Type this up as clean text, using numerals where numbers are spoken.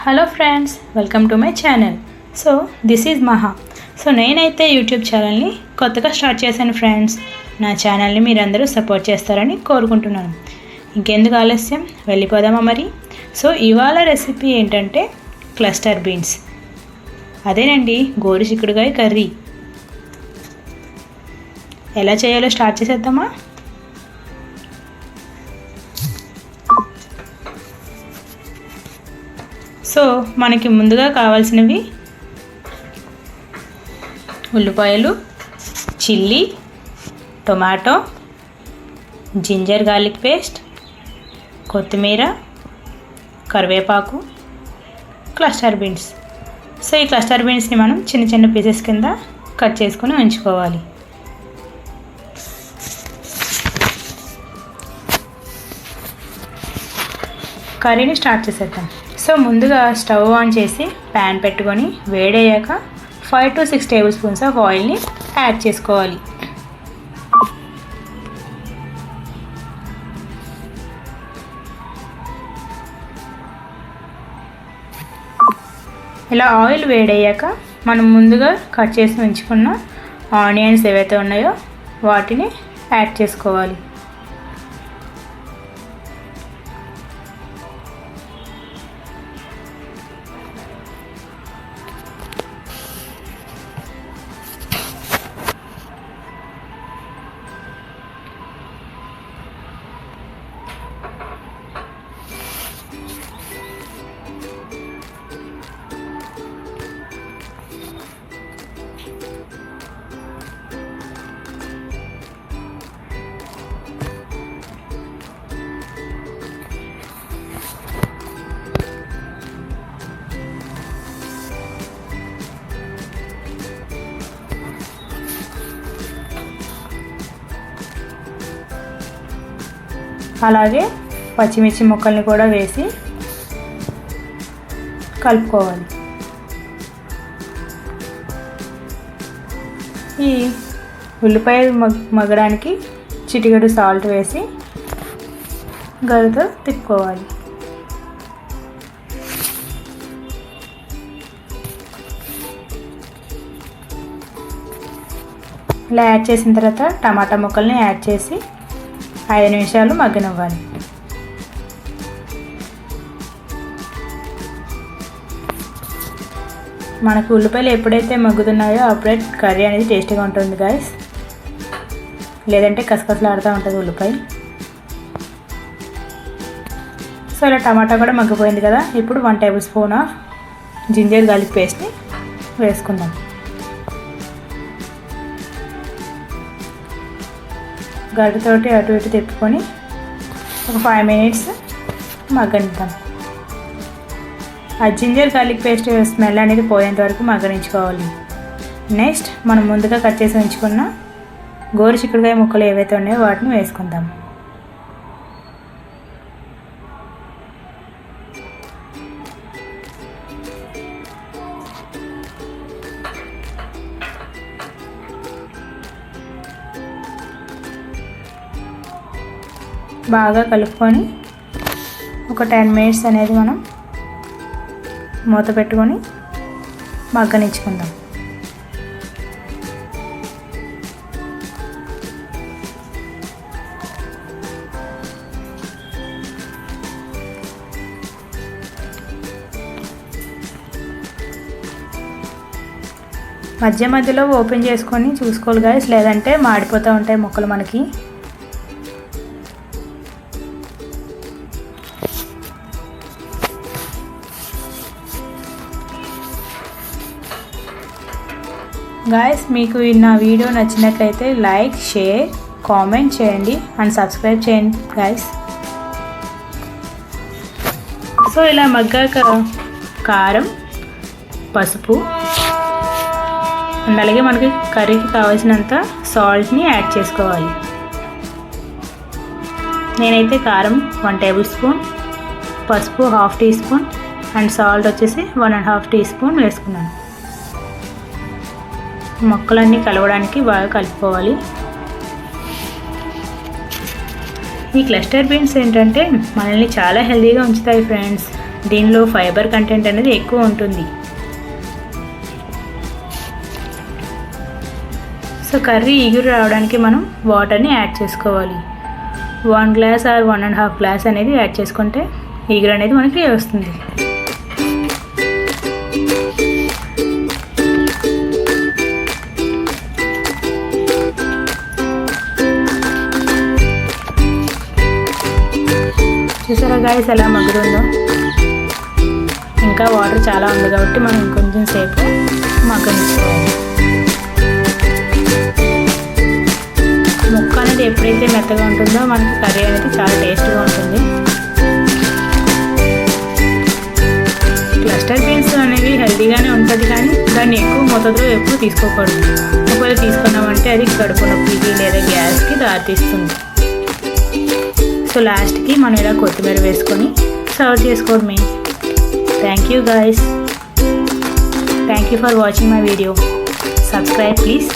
Hello friends, welcome to my channel. So this is మహా. So నేనైతే YouTube ఛానల్ని కొత్తగా స్టార్ట్ చేశాను ఫ్రెండ్స్. నా ఛానల్ని మీరందరూ సపోర్ట్ చేస్తారని కోరుకుంటున్నాను. ఇంకెందుకు ఆలస్యం, వెళ్ళిపోదామా మరి. సో ఇవాళ రెసిపీ ఏంటంటే క్లస్టర్ బీన్స్. అదేనండి, గోరుచిక్కుడుకాయ కర్రీ. ఎలా చేయాలో స్టార్ట్ చేసేద్దామా. సో మనకి ముందుగా కావాల్సినవి ఉల్లిపాయలు, chilli, tomato, ginger garlic paste, కొత్తిమీర, కరివేపాకు, క్లస్టర్ బీన్స్. సో ఈ క్లస్టర్ బీన్స్ని మనం చిన్న చిన్న పీసెస్ కింద కట్ చేసుకొని ఉంచుకోవాలి. కర్రీని స్టార్ట్ చేసేద్దాం. సో ముందుగా స్టవ్ ఆన్ చేసి ప్యాన్ పెట్టుకొని వేడయ్యాక 5 to 6 టేబుల్ స్పూన్స్ ఆఫ్ ఆయిల్ని యాడ్ చేసుకోవాలి. ఇలా ఆయిల్ వేడయ్యాక మనం ముందుగా కట్ చేసి ఉంచుకున్న ఆనియన్స్ ఏవైతే ఉన్నాయో వాటిని యాడ్ చేసుకోవాలి. అలాగే పచ్చిమిర్చి ముక్కల్ని కూడా వేసి కలుపుకోవాలి. ఈ ఉల్లిపాయ మగ్గడానికి చిటికెడు సాల్ట్ వేసి గరిటెతో తిప్పుకోవాలి. ఇలా యాడ్ చేసిన తర్వాత టమాటా ముక్కల్ని యాడ్ చేసి 5 నిమిషాలు మగ్గనివ్వాలి. మనకు ఉల్లిపాయలు ఎప్పుడైతే మగ్గుతున్నాయో అప్పుడే కర్రీ అనేది టేస్టీగా ఉంటుంది గాయస్. లేదంటే కసకసలాడుతూ ఉంటుంది ఉల్లిపాయ. సో ఇలా టమాటా కూడా మగ్గిపోయింది కదా. ఇప్పుడు 1 table spoon of ginger garlic పేస్ట్ని వేసుకుందాం. గరిటెతోటి అటు ఇటు తిప్పుకొని ఒక 5 మినిట్స్ మగ్గనిద్దాం. ఆ జింజర్ గార్లిక్ పేస్ట్ స్మెల్ అనేది పోయేంత వరకు మగ్గనించుకోవాలి. నెక్స్ట్ మనం ముందుగా కట్ చేసి ఉంచుకున్న గోరుచిక్కుడుకాయ ముక్కలు ఏవైతే ఉన్నాయో వాటిని వేసుకుందాం. బాగా కలుపుకొని ఒక 10 మినిట్స్ అనేది మనం మూత పెట్టుకొని మగ్గనించుకుందాం. మధ్య మధ్యలో ఓపెన్ చేసుకొని చూసుకోవాలి గాయస్, లేదంటే మాడిపోతూ ఉంటాయి ముక్కలు మనకి. గాయస్, మీకు నా వీడియో నచ్చినట్లయితే లైక్, షేర్, కామెంట్ చేయండి అండ్ సబ్స్క్రైబ్ చేయండి గాయస్. సో ఇలా మగ్గాక కారం, పసుపు అండ్ అలాగే మనకి కర్రీకి కావాల్సినంత సాల్ట్ని యాడ్ చేసుకోవాలి. నేనైతే కారం 1 టేబుల్ స్పూన్, పసుపు 1/2 టీ స్పూన్ అండ్ సాల్ట్ వచ్చేసి 1.5 టీ స్పూన్ వేసుకున్నాను. మొక్కలన్నీ కలవడానికి బాగా కలుపుకోవాలి. ఈ క్లస్టర్ బీన్స్ ఏంటంటే మనల్ని చాలా హెల్తీగా ఉంచుతాయి ఫ్రెండ్స్. దీనిలో ఫైబర్ కంటెంట్ అనేది ఎక్కువ ఉంటుంది. సో కర్రీ ఎగురు రావడానికి మనం వాటర్ని యాడ్ చేసుకోవాలి. 1 గ్లాస్ ఆర్ 1.5 గ్లాస్ అనేది యాడ్ చేసుకుంటే ఎగురు అనేది మనకి వస్తుంది. చూసారా గాయస్ ఎలా మగ్గుతుందో. ఇంకా వాటర్ చాలా ఉంది కాబట్టి మనం ఇంకొంచెం సేపు మగ్గనిచ్చుకోవాలి. ముక్క అనేది ఎప్పుడైతే మెత్తగా ఉంటుందో మనకి కర్రీ అనేది చాలా టేస్ట్గా ఉంటుంది. క్లస్టర్ బీన్స్ అనేవి హెల్తీగానే ఉంటుంది, కానీ దాన్ని ఎక్కువ మోతాదులో ఎప్పుడు తీసుకోకూడదు. ఒకవేళ తీసుకున్నామంటే అది కడుపు నొప్పికి లేదా గ్యాస్కి దారితీస్తుంది. సో లాస్ట్కి మనం ఇలా కొత్తిమీర వేసుకొని సర్వ్ చేసుకోవడమే. Thank you guys. Thank you for watching my video. Subscribe please.